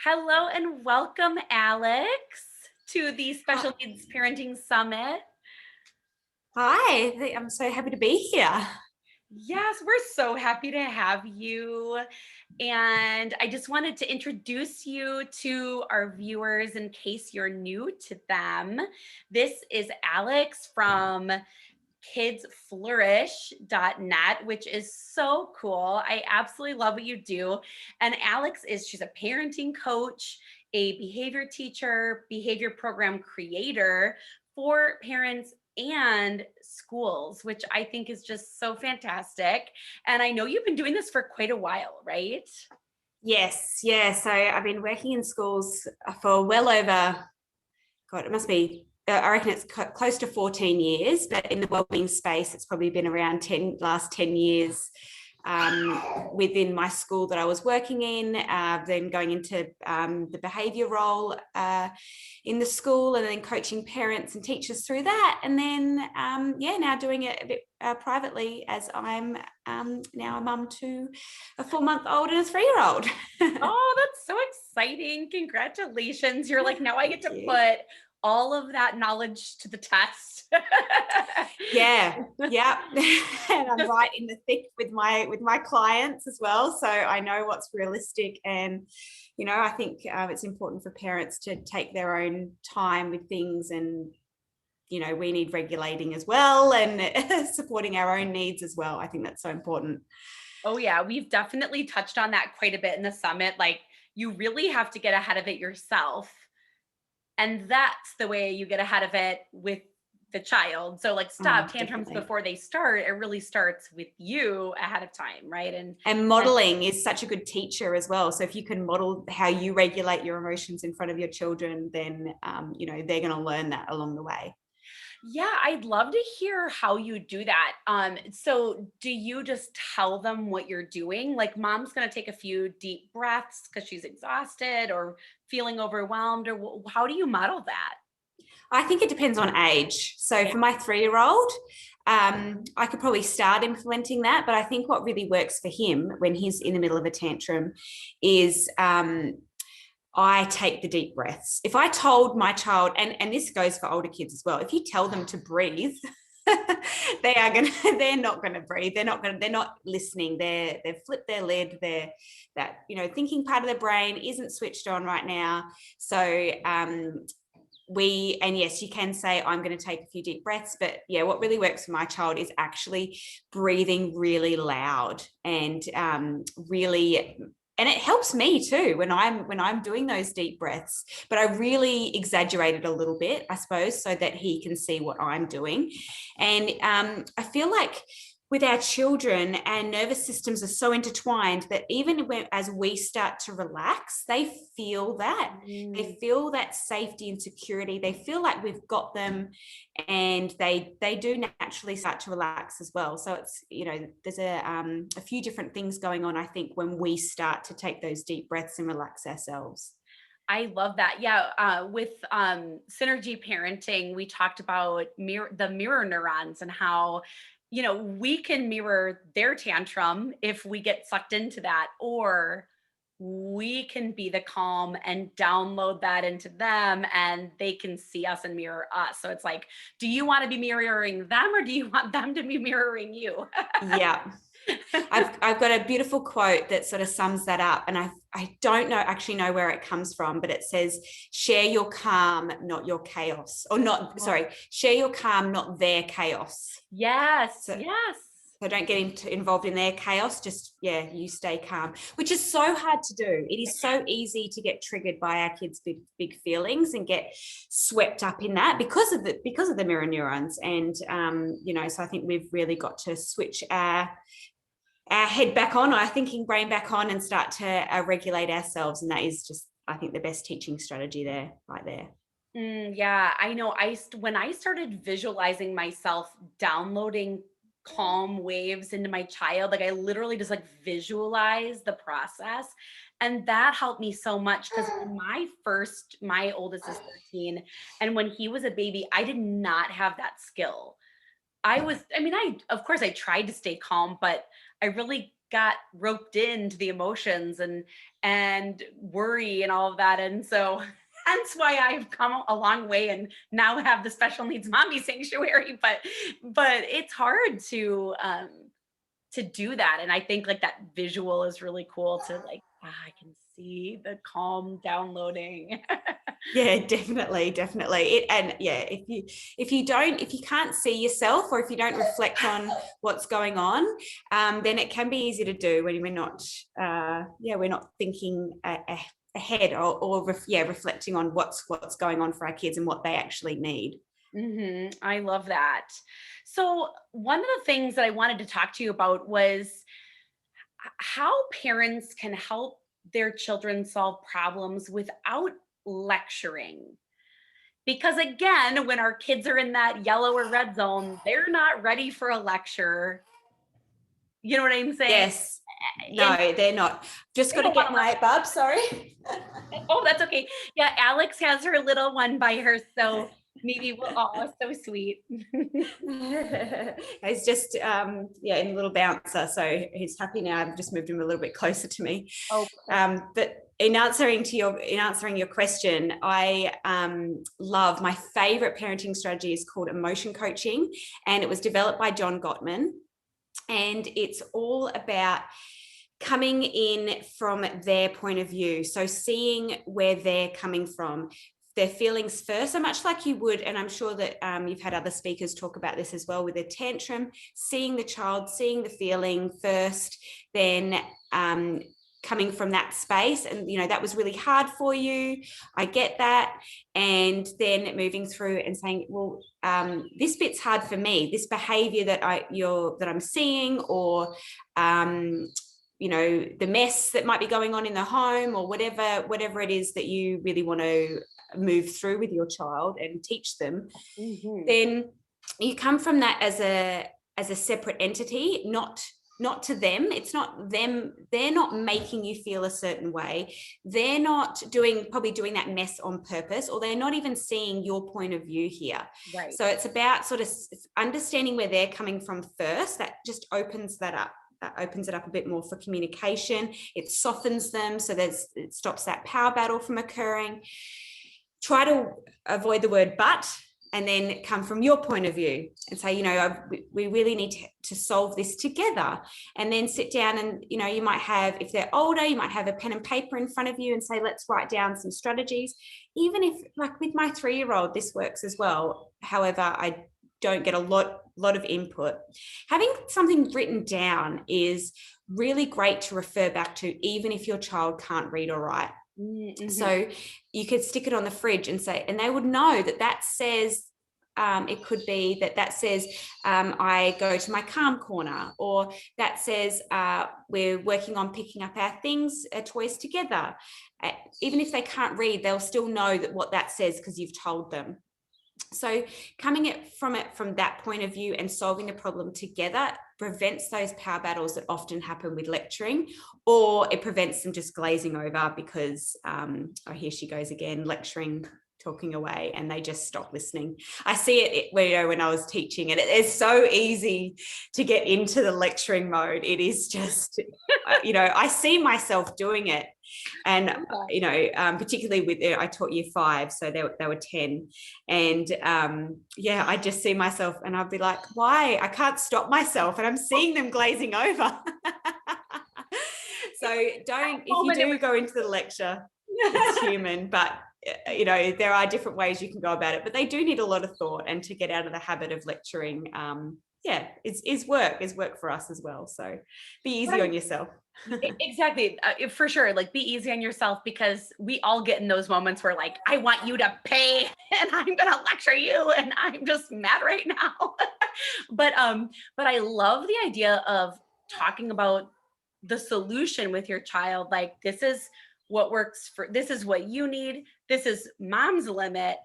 Hello and welcome, Alex, to the Hi, Special Needs Parenting Summit. I'm so happy to be here. Yes, we're so happy to have you. And I just wanted to introduce you to our viewers in case you're new to them. This is Alex from kidsflourish.net, which is so cool. I absolutely love what you do. And she's a parenting coach, a behavior teacher, behavior program creator for parents and schools, which I think is just so fantastic. And I know you've been doing this for quite a while, right? Yes, yeah. So I've been working in schools for well over, God, it must be, I reckon it's close to 14 years, but in the wellbeing space, it's probably been around last 10 years within my school that I was working in, then going into the behaviour role in the school, and then coaching parents and teachers through that, and then now doing it a bit privately as I'm now a mum to a 4-month-old and a 3-year-old. Oh, that's so exciting. Congratulations. You're like, now I get Thank to you. put all of that knowledge to the test. Yeah, yeah. And I'm right in the thick with my clients as well, so I know what's realistic. And I think it's important for parents to take their own time with things, and we need regulating as well, and supporting our own needs as well. I think that's so important. Oh, yeah. We've definitely touched on that quite a bit in the summit. Like, you really have to get ahead of it yourself. And that's the way you get ahead of it with the child. So, like, Oh, stop tantrums definitely. before they start. It really starts with you ahead of time, right? And And modeling is such a good teacher as well. So if you can model how you regulate your emotions in front of your children, then they're going to learn that along the way. yeah, I'd love to hear how you do that. So do you just tell them what you're doing? Like, mom's going to take a few deep breaths because she's exhausted or feeling overwhelmed, or how do you model that? I think it depends on age. So Yeah. for my 3-year-old, I could probably start implementing that. But I think what really works for him when he's in the middle of a tantrum is I take the deep breaths. If I told my child, and this goes for older kids as well, if you tell them to breathe, they're not gonna breathe. They're not listening. They've flipped their lid. They're that, thinking part of their brain isn't switched on right now. So and yes, you can say, I'm going to take a few deep breaths, but yeah, what really works for my child is actually breathing really loud, and really, and it helps me too when I'm doing those deep breaths, but I really exaggerate it a little bit, I suppose, so that he can see what I'm doing. And I feel like with our children, our nervous systems are so intertwined that even as we start to relax, they feel that. Mm. They feel that safety and security. They feel like we've got them, and they do naturally start to relax as well. So it's, there's a few different things going on, I think, when we start to take those deep breaths and relax ourselves. I love that. Yeah, with synergy parenting, we talked about the mirror neurons and how, we can mirror their tantrum if we get sucked into that, or we can be the calm and download that into them and they can see us and mirror us. So it's like, do you want to be mirroring them or do you want them to be mirroring you? Yeah. I've got a beautiful quote that sort of sums that up, and I don't know where it comes from, but it says, "Share your calm, not your chaos," or not. Sorry, share your calm, not their chaos. Yes, So, yes. so don't get involved in their chaos. Just, yeah, you stay calm, which is so hard to do. It is so easy to get triggered by our kids' big feelings and get swept up in that because of the mirror neurons. And so I think we've really got to switch our head back on, our thinking brain back on, and start to regulate ourselves. And that is just, I think, the best teaching strategy there, right there. Yeah, I know. When I started visualizing myself downloading calm waves into my child, like I literally just like visualize the process. And that helped me so much because when my oldest is 13, and when he was a baby, I did not have that skill. I mean, of course I tried to stay calm, but I really got roped into the emotions and worry and all of that. And so hence why I've come a long way and now have the special needs mommy sanctuary. But it's hard to do that. And I think like that visual is really cool to like, I can see the calm downloading. Yeah, definitely, definitely. And yeah, if you can't see yourself, or if you don't reflect on what's going on, then it can be easy to do when we're not we're not thinking ahead, or reflecting on what's going on for our kids and what they actually need. I love that. So, one of the things that I wanted to talk to you about was how parents can help their children solve problems without lecturing. Because again, when our kids are in that yellow or red zone, they're not ready for a lecture. You know what I'm saying? Yes. And No, they're not. Just they got to don't want get to my Bub, sorry. Oh, that's okay. Yeah, Alex has her little one by her, so maybe we'll. Oh, so sweet. He's just in a little bouncer, so he's happy now. I've just moved him a little bit closer to me. Oh, But in answering your question, I love, my favorite parenting strategy is called emotion coaching, and it was developed by John Gottman, and it's all about coming in from their point of view. So seeing where they're coming from, their feelings first, so much like you would, and I'm sure that you've had other speakers talk about this as well with a tantrum, seeing the child, seeing the feeling first, then coming from that space, and that was really hard for you, I get that, and then moving through and saying, well, this bit's hard for me, this behavior that I'm seeing, or the mess that might be going on in the home, or whatever it is that you really want to move through with your child and teach them. Then you come from that as a separate entity, not to them. It's not them. They're not making you feel a certain way. They're not probably doing that mess on purpose, or they're not even seeing your point of view here. right. So it's about sort of understanding where they're coming from first. That just opens that up. That opens it up a bit more for communication. It softens them, so it stops that power battle from occurring. Try to avoid the word but, and then come from your point of view and say, we really need to solve this together. And then sit down and, you might have, if they're older, you might have a pen and paper in front of you and say, let's write down some strategies. Even if, like with my 3-year-old, this works as well. However, I don't get a lot of input. Having something written down is really great to refer back to, even if your child can't read or write. So you could stick it on the fridge and say, and they would know that says, it could be that says, I go to my calm corner, or that says, we're working on picking up our things, our toys together. Even if they can't read, they'll still know what that says because you've told them. So coming from that point of view and solving the problem together prevents those power battles that often happen with lecturing, or it prevents them just glazing over because, here she goes again, lecturing, talking away, and they just stop listening. I see it when I was teaching, and it's so easy to get into the lecturing mode. It is just, I see myself doing it. And, particularly with, I taught year 5, so they were 10. And I just see myself and I'd be like, why? I can't stop myself, and I'm seeing them glazing over. So if you do go into the lecture, it's human, but there are different ways you can go about it, but they do need a lot of thought, and to get out of the habit of lecturing, is work for us as well. So be easy on yourself. Exactly. For sure. Like, be easy on yourself, because we all get in those moments where, like, I want you to pay and I'm going to lecture you and I'm just mad right now. but I love the idea of talking about the solution with your child. Like, this is what works this is what you need. This is mom's limit.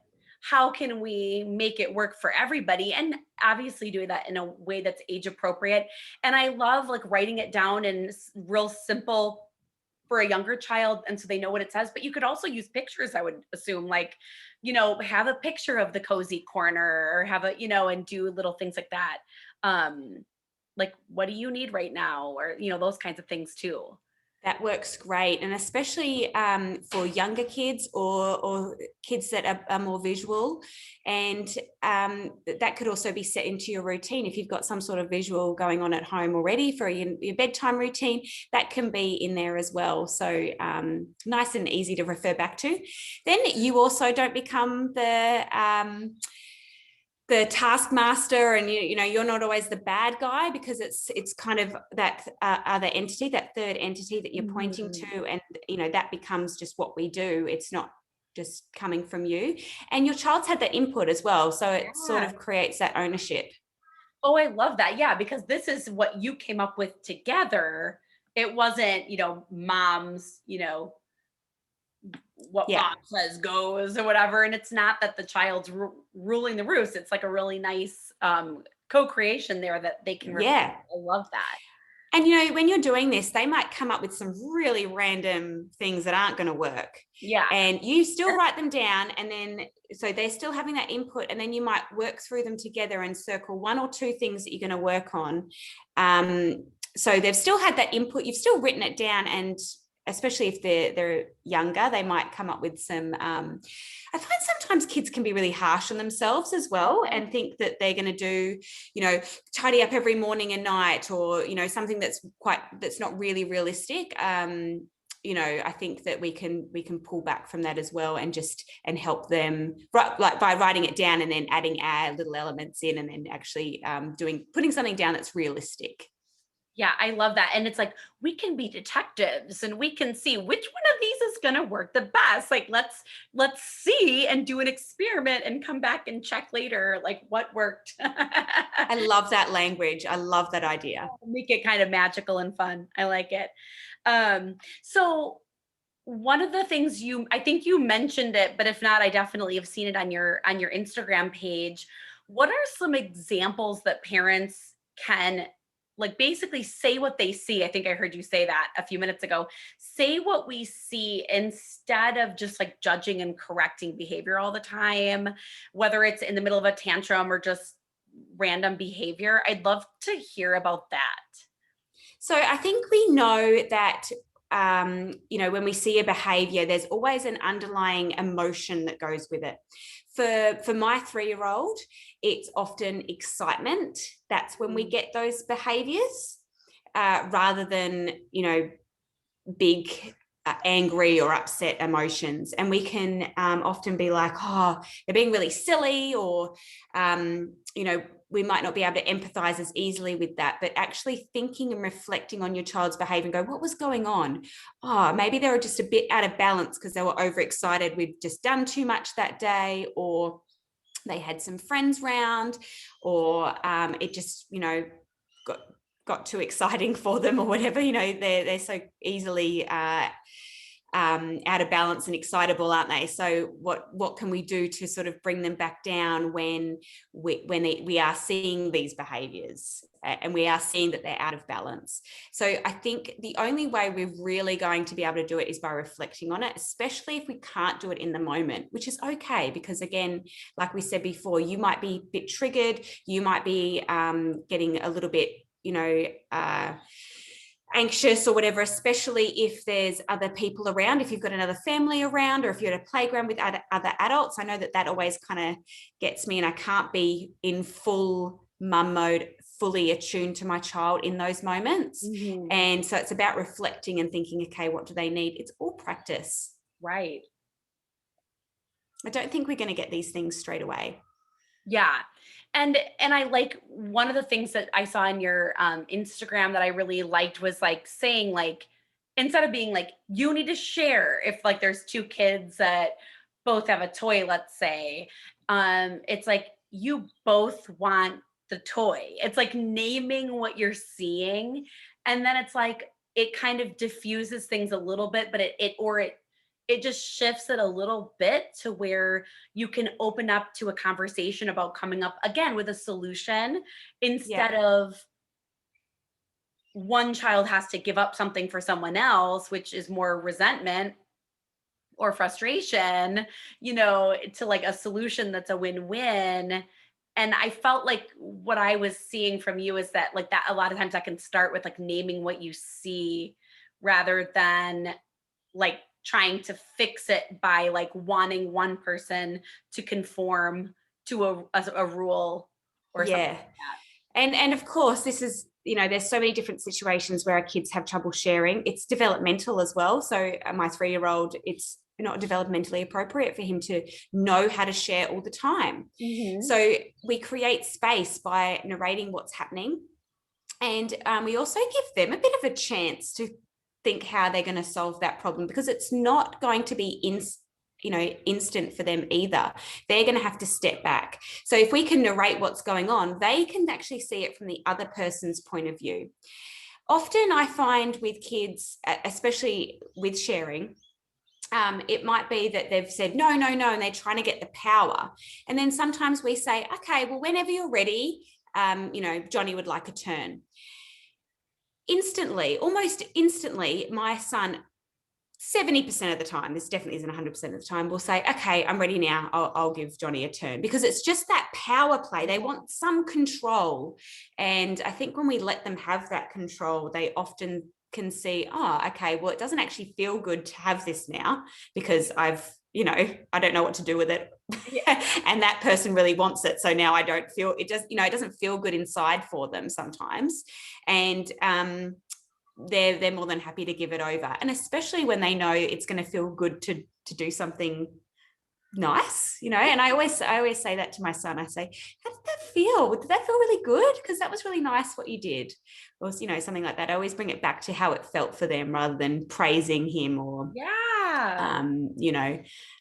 How can we make it work for everybody? And obviously doing that in a way that's age appropriate. And I love like writing it down in real simple for a younger child, and so they know what it says. But you could also use pictures, I would assume, like, have a picture of the cozy corner, or have and do little things like that. like, what do you need right now? Or, those kinds of things too. That works great, and especially for younger kids or kids that are more visual, and that could also be set into your routine. If you've got some sort of visual going on at home already for your bedtime routine, that can be in there as well. So nice and easy to refer back to. Then you also don't become the taskmaster, and you're not always the bad guy, because it's kind of that other entity, that third entity that you're pointing to, and that becomes just what we do. It's not just coming from you, and your child's had that input as well, so it sort Yeah. of creates that ownership. Oh, I love that. Yeah, because this is what you came up with together. It wasn't, mom's, what Yeah. mom says goes or whatever. And it's not that the child's ruling the roost. It's like a really nice co-creation there that they can reflect. Yeah. I love that. And when you're doing this, they might come up with some really random things that aren't going to work. Yeah. And you still write them down, and then so they're still having that input, and then you might work through them together and circle one or two things that you're going to work on. So they've still had that input, you've still written it down, and especially if they're younger, they might come up with some I find sometimes kids can be really harsh on themselves as well, and think that they're going to do, tidy up every morning and night, or something that's not really realistic. I think that we can pull back from that as well, and help them, like by writing it down and then adding our little elements in, and then actually putting something down that's realistic. Yeah, I love that. And it's like, we can be detectives and we can see which one of these is going to work the best. Like, let's see and do an experiment and come back and check later, like what worked. I love that language. I love that idea. Make it kind of magical and fun. I like it. So one of the things I think you mentioned it, but if not, I definitely have seen it on your Instagram page. What are some examples that parents can, like, basically say what they see? I think I heard you say that a few minutes ago. Say what we see instead of just like judging and correcting behavior all the time, whether it's in the middle of a tantrum or just random behavior. I'd love to hear about that. So I think we know that when we see a behavior, there's always an underlying emotion that goes with it. For my 3-year-old, it's often excitement. That's when we get those behaviors, rather than big angry or upset emotions. And we can often be like, oh, they're being really silly, or we might not be able to empathize as easily with that. But actually thinking and reflecting on your child's behavior and go, what was going on? Oh, maybe they were just a bit out of balance because they were overexcited. We've just done too much that day, or they had some friends round, or it just got too exciting for them, or whatever. They're so easily out of balance and excitable, aren't they? So what can we do to sort of bring them back down when we are seeing these behaviors, and we are seeing that they're out of balance? So I think the only way we're really going to be able to do it is by reflecting on it, especially if we can't do it in the moment, which is okay, because again, like we said before, you might be a bit triggered, you might be getting a little bit anxious or whatever, especially if there's other people around, if you've got another family around, or if you're at a playground with other adults. I know that always kind of gets me, and I can't be in full mum mode, fully attuned to my child in those moments. Mm-hmm. And so it's about reflecting and thinking, okay, what do they need? It's all practice. Right. I don't think we're going to get these things straight away. Yeah. And I like, one of the things that I saw in your Instagram that I really liked was like saying, like, instead of being like, you need to share, if like there's two kids that both have a toy, let's say, it's like, you both want the toy. It's like naming what you're seeing. And then it's like, it kind of diffuses things a little bit, but it just shifts it a little bit to where you can open up to a conversation about coming up again with a solution, instead of one child has to give up something for someone else, which is more resentment or frustration, to like a solution that's a win-win. and I felt like what I was seeing from you is that like that a lot of times that can start with like naming what you see rather than like trying to fix it by like wanting one person to conform to a rule or something Yeah. like that. And of course, this is, there's so many different situations where our kids have trouble sharing. It's developmental as well. So my 3-year-old, it's not developmentally appropriate for him to know how to share all the time. Mm-hmm. So we create space by narrating what's happening. And we also give them a bit of a chance to think how they're going to solve that problem, because it's not going to be instant for them either. They're going to have to step back. So if we can narrate what's going on, they can actually see it from the other person's point of view. Often I find with kids, especially with sharing, it might be that they've said no, no, no, and they're trying to get the power. And then sometimes we say, okay, well, whenever you're ready, Johnny would like a turn. Instantly, almost instantly, my son, 70% of the time, this definitely isn't 100% of the time, will say, okay, I'm ready now. I'll give Johnny a turn, because it's just that power play. They want some control. And I think when we let them have that control, they often can see, oh, okay, well, it doesn't actually feel good to have this now, because I don't know what to do with it. Yeah. And that person really wants it. So now I don't feel it doesn't feel good inside for them sometimes. And they're more than happy to give it over. And especially when they know it's going to feel good to do something nice, and I always say that to my son. I say, how did that feel? Did that feel really good? Because that was really nice what you did, or something like that. I always bring it back to how it felt for them rather than praising him or Yeah.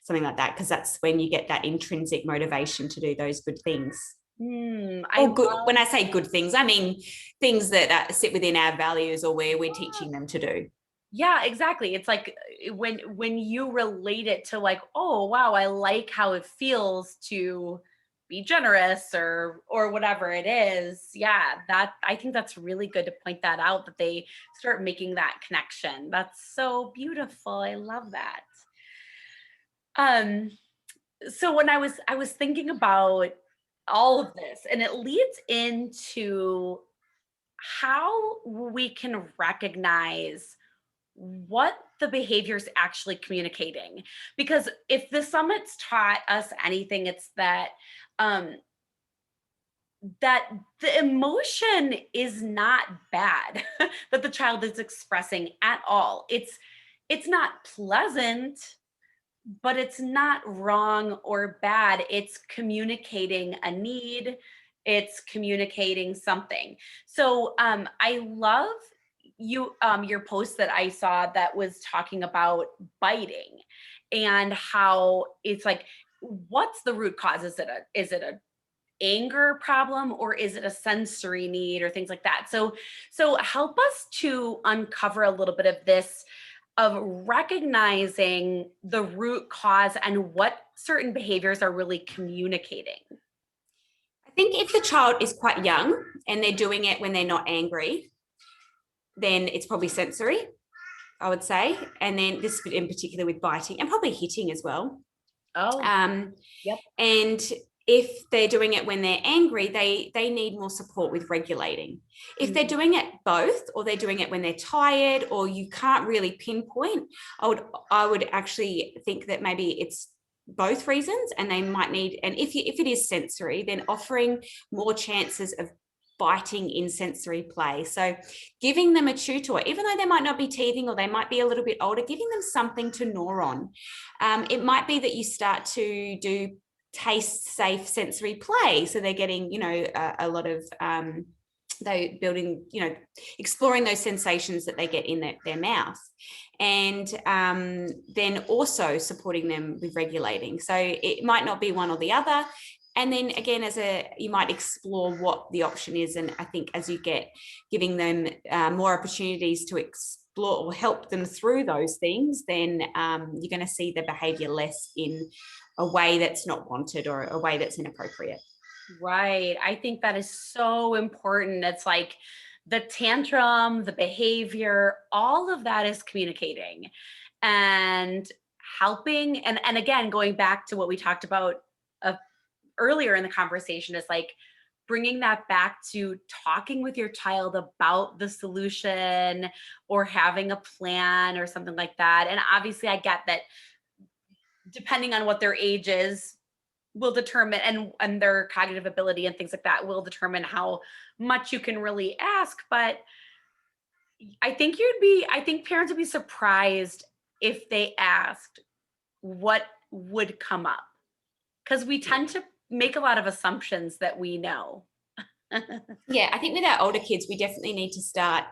something like that, because that's when you get that intrinsic motivation to do those good things. I Or good, love. when I say good things, I mean things that sit within our values or where we're teaching them to do. Yeah, exactly. It's like when you relate it to like, oh wow, I like how it feels to be generous or whatever it is. Yeah, that I think that's really good to point that out, that they start making that connection. That's so beautiful. I love that. Um so when I was thinking about all of this, and it leads into how we can recognize what the behavior is actually communicating. Because if the summit's taught us anything, it's um that the emotion is not bad that the child is expressing at all. It's not pleasant, but it's not wrong or bad. It's communicating a need, it's communicating something. So I love your post that I saw that was talking about biting and how it's like, what's the root cause? Is it a anger problem, or is it a sensory need or things like that? So help us to uncover a little bit of this, of recognizing the root cause and what certain behaviors are really communicating. I think if the child is quite young and they're doing it when they're not angry, then it's probably sensory, I would say. And then this in particular with biting and probably hitting as well. Oh, Um, yep. and if they're doing it when they're angry, they need more support with regulating. If they're doing it both, or they're doing it when they're tired, or you can't really pinpoint, I would actually think that maybe it's both reasons, and they might need. And if it is sensory, then offering more chances of biting in sensory play. So giving them a chew toy, even though they might not be teething or they might be a little bit older, giving them something to gnaw on. It might be that you start to do taste safe sensory play, so they're getting a lot of they building exploring those sensations that they get in their mouth, and then also supporting them with regulating. So it might not be one or the other. And then again, you might explore what the option is. And I think as you get giving them more opportunities to explore or help them through those things, then you're going to see the behavior less in a way that's not wanted or a way that's inappropriate. Right. I think that is so important. It's like the tantrum, the behavior, all of that is communicating and helping. And again, going back to what we talked about a earlier in the conversation is like bringing that back to talking with your child about the solution or having a plan or something like that. And obviously I get that depending on what their age is will determine, and their cognitive ability and things like that will determine how much you can really ask. But I think parents would be surprised if they asked what would come up, because we tend to make a lot of assumptions that we know. Yeah, I think with our older kids, we definitely need to start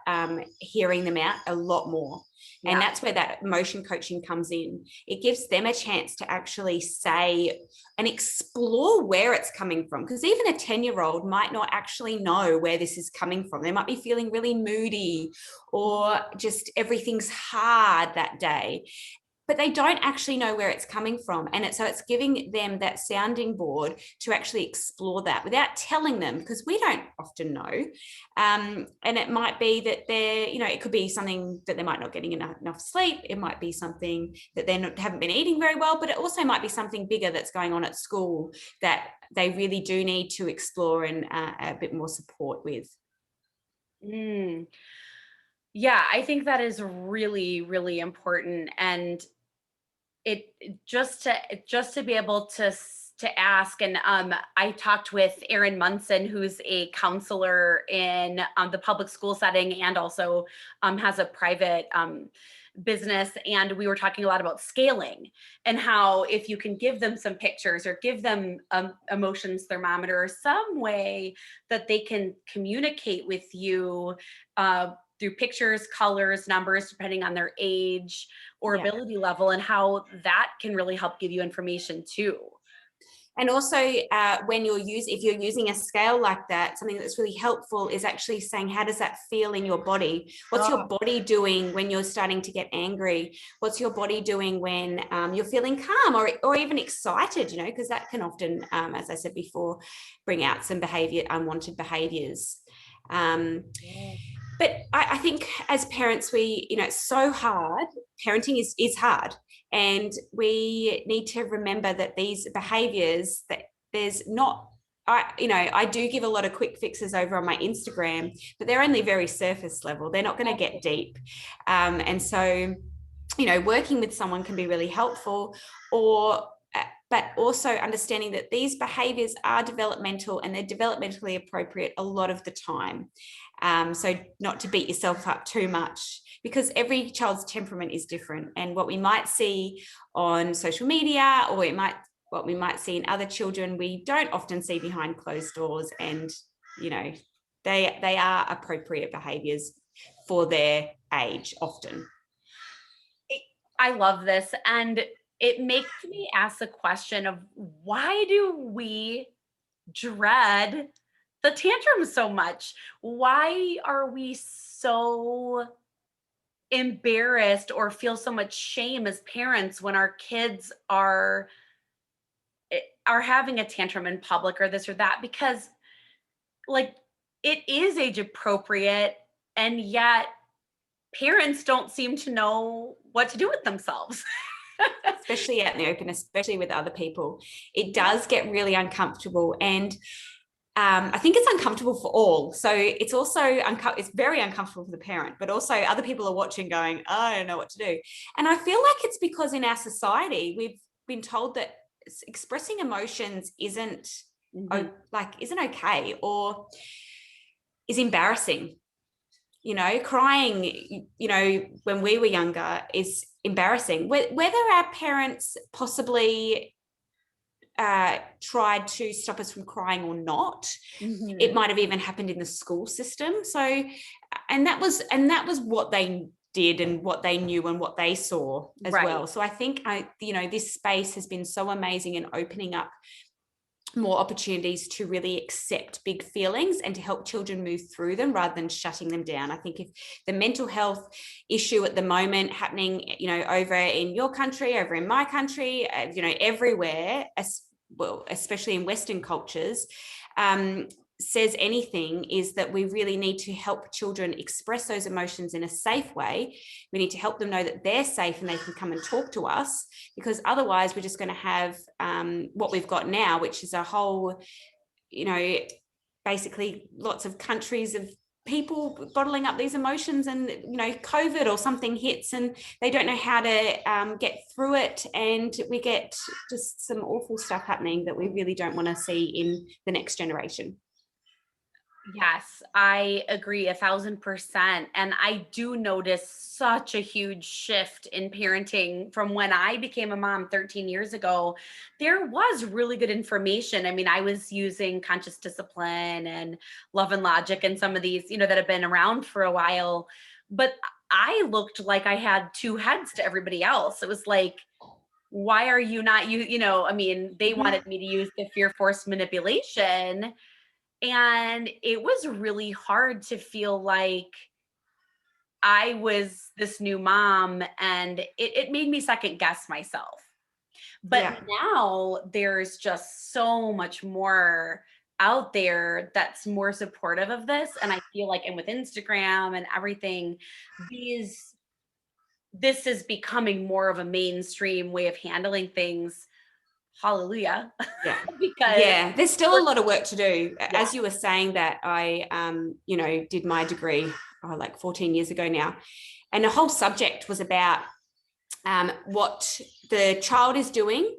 hearing them out a lot more. And Yeah. that's where that emotion coaching comes in. It gives them a chance to actually say and explore where it's coming from. Because even a 10-year-old might not actually know where this is coming from. They might be feeling really moody or just everything's hard that day, but they don't actually know where it's coming from. And so it's giving them that sounding board to actually explore that without telling them, because we don't often know. And it might be that it could be something that they might not getting enough sleep. It might be something that they haven't been eating very well, but it also might be something bigger that's going on at school that they really do need to explore and a bit more support with. Mm. Yeah, I think that is really, really important. And just to be able to ask. And I talked with Erin Munson, who's a counselor in the public school setting and also has a private business, and we were talking a lot about scaling and how if you can give them some pictures or give them emotions thermometer or some way that they can communicate with you through pictures, colors, numbers, depending on their age or ability level, and how that can really help give you information too. And also, if you're using a scale like that, something that's really helpful is actually saying, how does that feel in your body? What's your body doing when you're starting to get angry? What's your body doing when you're feeling calm or even excited? Because that can often, as I said before, bring out some unwanted behaviors. But I think as parents, it's so hard. Parenting is hard. And we need to remember that these behaviors, that there's not, I do give a lot of quick fixes over on my Instagram, but they're only very surface level. They're not going to get deep. And so, working with someone can be really helpful, but also understanding that these behaviors are developmental and they're developmentally appropriate a lot of the time. So not to beat yourself up too much, because every child's temperament is different. And what we might see on social media or what we might see in other children, we don't often see behind closed doors. And, they are appropriate behaviors for their age often. I love this. And it makes me ask the question of, why do we dread the tantrum so much? Why are we so embarrassed or feel so much shame as parents when our kids are having a tantrum in public or this or that? Because like, it is age appropriate, and yet parents don't seem to know what to do with themselves. Especially out in the open, especially with other people. It does get really uncomfortable. And I think it's uncomfortable for all. So it's also it's very uncomfortable for the parent, but also other people are watching going, oh, I don't know what to do. And I feel like it's because in our society, we've been told that expressing emotions isn't okay or is embarrassing. Crying, when we were younger is embarrassing. Whether our parents possibly tried to stop us from crying or not, it might have even happened in the school system. So, and that was what they did and what they knew and what they saw as well. So I think this space has been so amazing in opening up more opportunities to really accept big feelings and to help children move through them rather than shutting them down. I think if the mental health issue at the moment happening, over in your country, over in my country, everywhere, especially in Western cultures, says anything is that we really need to help children express those emotions in a safe way. We need to help them know that they're safe and they can come and talk to us, because otherwise we're just going to have what we've got now, which is a whole, basically lots of countries of people bottling up these emotions, and COVID or something hits and they don't know how to get through it, and we get just some awful stuff happening that we really don't want to see in the next generation. Yes, I agree 1,000%. And I do notice such a huge shift in parenting from when I became a mom 13 years ago. There was really good information. I mean, I was using conscious discipline and love and logic and some of these, that have been around for a while. But I looked like I had two heads to everybody else. It was like, why are you not I mean, they Mhm. wanted me to use the fear force manipulation, and it was really hard to feel like I was this new mom, and it made me second guess myself. But Yeah. now there's just so much more out there that's more supportive of this. And I feel like, and with Instagram and everything, these this is becoming more of a mainstream way of handling things. Hallelujah. Yeah. Because Yeah, there's still a lot of work to do. yeah, As you were saying that, I, did my degree like 14 years ago now, and the whole subject was about what the child is doing,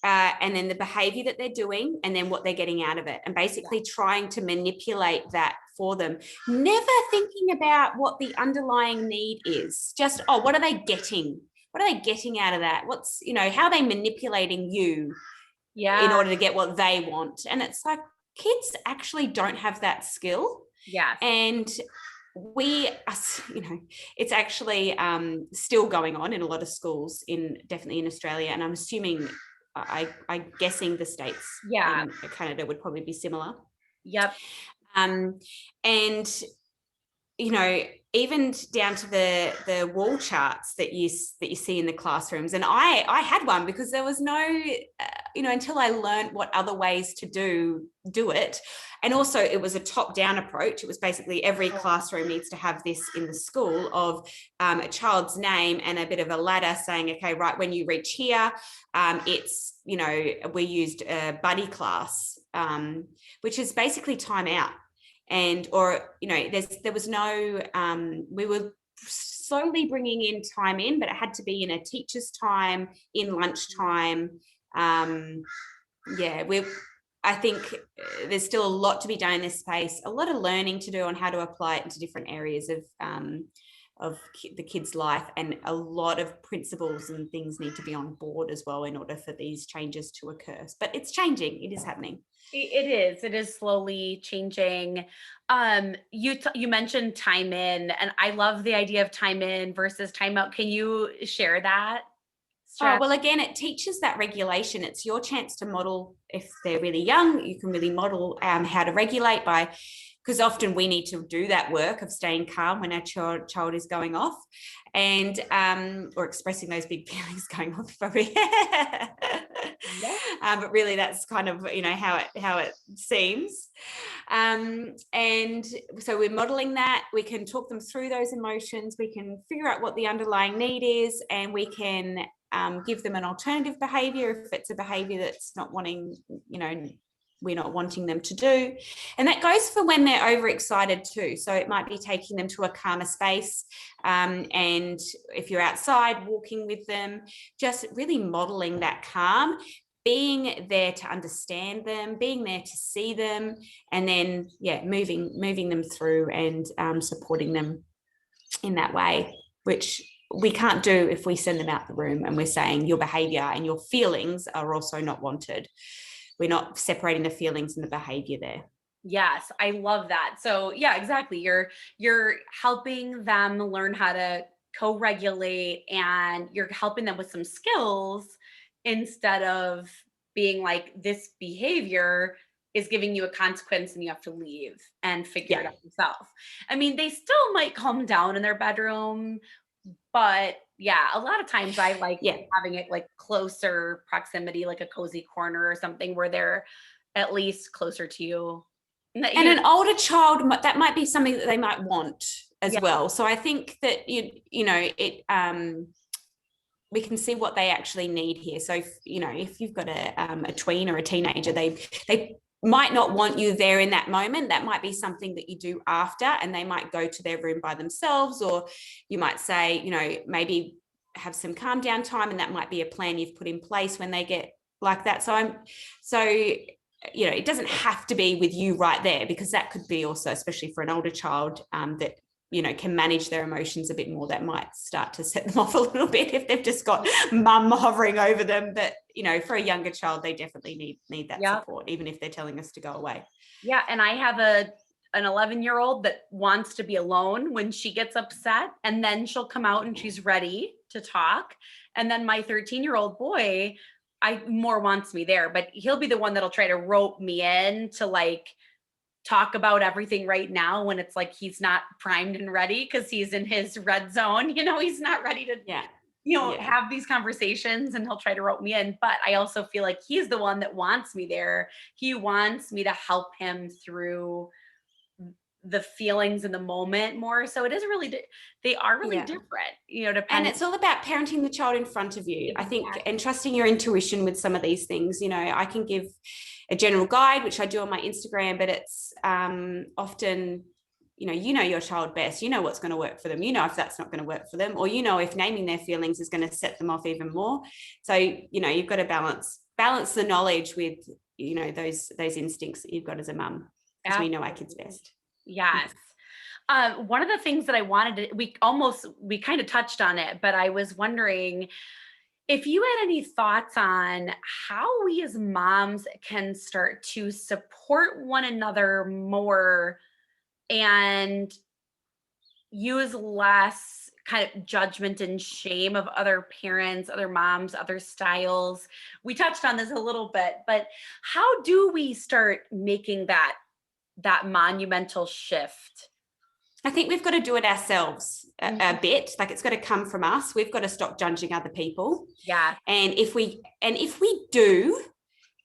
and then the behavior that they're doing, and then what they're getting out of it, and basically trying to manipulate that for them. Never thinking about what the underlying need is. Just, what are they getting? What are they getting out of that? How are they manipulating you in yeah, order to get what they want? And it's like, kids actually don't have that skill. yes. And it's actually still going on in a lot of schools, definitely in Australia. And I'm assuming, I'm guessing the states Yeah. in Canada would probably be similar. Yep. And even down to the wall charts that you see in the classrooms. And I had one because there was no, until I learned what other ways to do it. And also it was a top-down approach. It was basically every classroom needs to have this in the school of a child's name and a bit of a ladder saying, okay, right, when you reach here, it's, we used a buddy class, which is basically time out. And there was no, we were slowly bringing in time in, but it had to be in a teacher's time, in lunchtime. I think there's still a lot to be done in this space, a lot of learning to do on how to apply it into different areas of the kid's life, and a lot of principles and things need to be on board as well in order for these changes to occur. But it's changing, it is happening. It is slowly changing. You mentioned time in, and I love the idea of time in versus time out. Can you share that Oh, strategy? well, again, it teaches that regulation. It's your chance to model. If they're really young, you can really model how to regulate because often we need to do that work of staying calm when our child is going off, and or expressing those big feelings going off, probably. Yeah. But really, that's kind of how it seems. And so we're modeling that. We can talk them through those emotions. We can figure out what the underlying need is, and we can give them an alternative behavior if it's a behavior that's not wanting, we're not wanting them to do. And that goes for when they're overexcited too. So it might be taking them to a calmer space. And if you're outside walking with them, just really modeling that calm, being there to understand them, being there to see them, and then, moving them through and supporting them in that way, which we can't do if we send them out the room and we're saying your behavior and your feelings are also not wanted. We're not separating the feelings and the behavior there. Yes, I love that. So yeah, exactly. You're helping them learn how to co-regulate, and you're helping them with some skills instead of being like, this behavior is giving you a consequence and you have to leave and figure it Yeah. out yourself. I mean, they still might calm down in their bedroom, but yeah, a lot of times I like Yeah. having it like closer proximity, like a cozy corner or something where they're at least closer to you. And an older child, that might be something that they might want as yeah, well. So I think that you know it. We can see what they actually need here. So if you've got a tween or a teenager, they might not want you there in that moment. That might be something that you do after, and they might go to their room by themselves, or you might say, maybe have some calm down time, and that might be a plan you've put in place when they get like that. So it doesn't have to be with you right there, because that could be also, especially for an older child, that can manage their emotions a bit more, that might start to set them off a little bit if they've just got mum hovering over them. But for a younger child, they definitely need that support, even if they're telling us to go away. Yeah, and I have an 11-year-old that wants to be alone when she gets upset, and then she'll come out and she's ready to talk. And then my 13-year-old boy, more wants me there, but he'll be the one that'll try to rope me in to like talk about everything right now, when it's like he's not primed and ready because he's in his red zone. He's not ready to have these conversations, and he'll try to rope me in. But I also feel like he's the one that wants me there. He wants me to help him through the feelings in the moment more. So it is really, they are really different, and it's all about parenting the child in front of you, I think, and trusting your intuition with some of these things. I can give a general guide, which I do on my Instagram, but it's often, your child best, what's going to work for them, if that's not going to work for them, or if naming their feelings is going to set them off even more. So you've got to balance the knowledge with those instincts that you've got as a mum, because we know our kids best. Yes. One of the things that I wanted to, we kind of touched on it, but I was wondering if you had any thoughts on how we as moms can start to support one another more and use less kind of judgment and shame of other parents, other moms, other styles. We touched on this a little bit, but how do we start making that monumental shift? I think we've got to do it ourselves a bit. Like, it's got to come from us. We've got to stop judging other people. Yeah. And if we do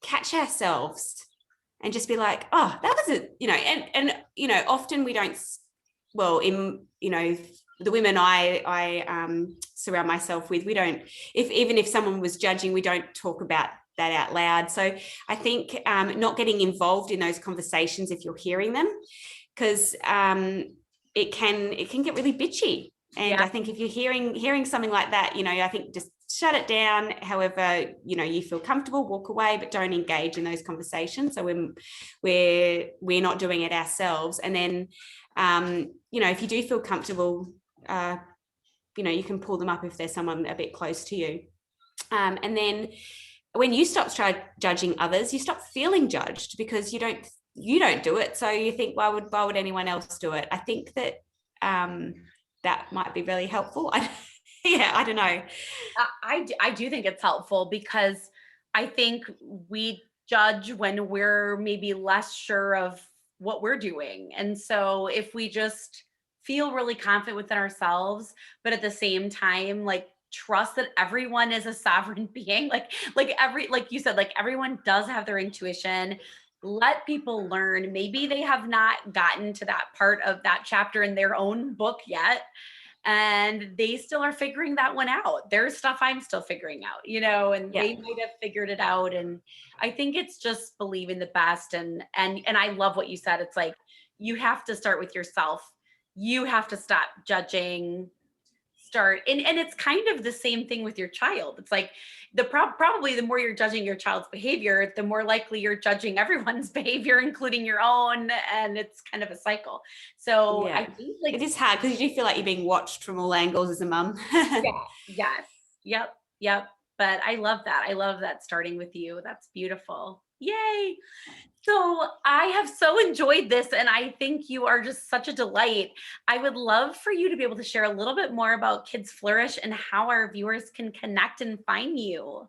catch ourselves and just be like, oh, that was often we don't, well, in, the women I surround myself with, we don't, even if someone was judging, we don't talk about that out loud. So I think not getting involved in those conversations if you're hearing them, because it can get really bitchy. And I think if you're hearing something like that, I think just shut it down. However, you feel comfortable, walk away, but don't engage in those conversations. So when we're not doing it ourselves, and then if you do feel comfortable, you can pull them up if there's someone a bit close to you, and then when you stop judging others, you stop feeling judged, because you don't do it. So you think, why would anyone else do it? I think that that might be really helpful. I don't know. I do think it's helpful, because I think we judge when we're maybe less sure of what we're doing. And so if we just feel really confident within ourselves, but at the same time, like, trust that everyone is a sovereign being, like you said, like, everyone does have their intuition. Let people learn. Maybe they have not gotten to that part of that chapter in their own book yet, and they still are figuring that one out. There's stuff I'm still figuring out, and they might have figured it out. And I think it's just believing the best. And I love what you said. It's like, you have to start with yourself. You have to stop judging, and it's kind of the same thing with your child. It's like, probably the more you're judging your child's behavior, the more likely you're judging everyone's behavior, including your own. And it's kind of a cycle. So I think, like, it is hard, because you do feel like you're being watched from all angles as a mum. Yep. But I love that starting with you. That's beautiful. Yay. So I have so enjoyed this, and I think you are just such a delight. I would love for you to be able to share a little bit more about Kids Flourish and how our viewers can connect and find you.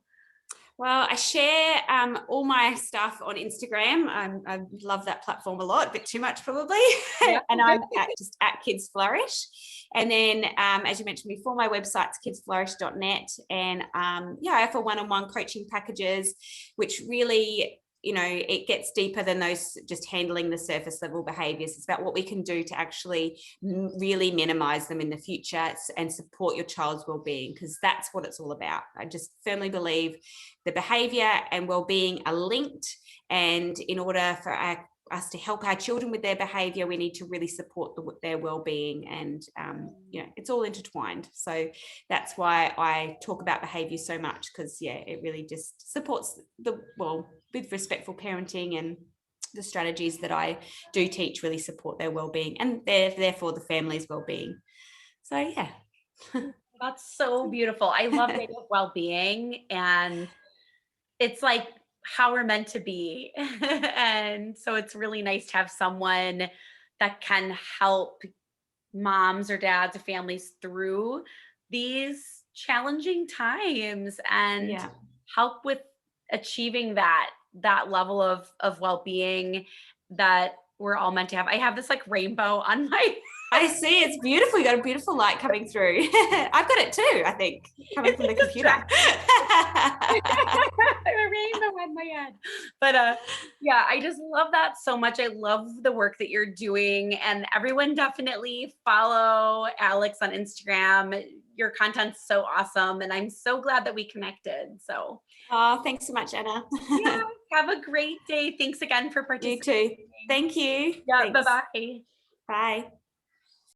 Well, I share all my stuff on Instagram. I love that platform a lot, a bit too much probably. And I'm at Kids Flourish. And then, as you mentioned before, my website's kidsflourish.net. And I offer one-on-one coaching packages, which really it gets deeper than those just handling the surface level behaviors. It's about what we can do to actually really minimize them in the future and support your child's well-being, because that's what it's all about. I just firmly believe the behavior and well-being are linked, and in order for us to help our children with their behavior, we need to really support their well-being, and it's all intertwined. So that's why I talk about behavior so much, because it really just supports with respectful parenting, and the strategies that I do teach really support their well-being and therefore the family's well-being. So yeah. That's so beautiful. I love the idea of well-being, and it's like how we're meant to be. And so it's really nice to have someone that can help moms or dads or families through these challenging times and Yeah. help with achieving that level of well-being that we're all meant to have. I have this like rainbow on my I see, it's beautiful. You got a beautiful light coming through. I've got it too, I think, coming from the computer. a rainbow on my head. But yeah, I just love that so much. I love the work that you're doing, and everyone definitely follow Alex on Instagram. Your content's so awesome, and I'm so glad that we connected. So oh, thanks so much, Anna. yeah, have a great day. Thanks again for You participating. too. Thank you. Yeah, Thanks. bye-bye. Bye.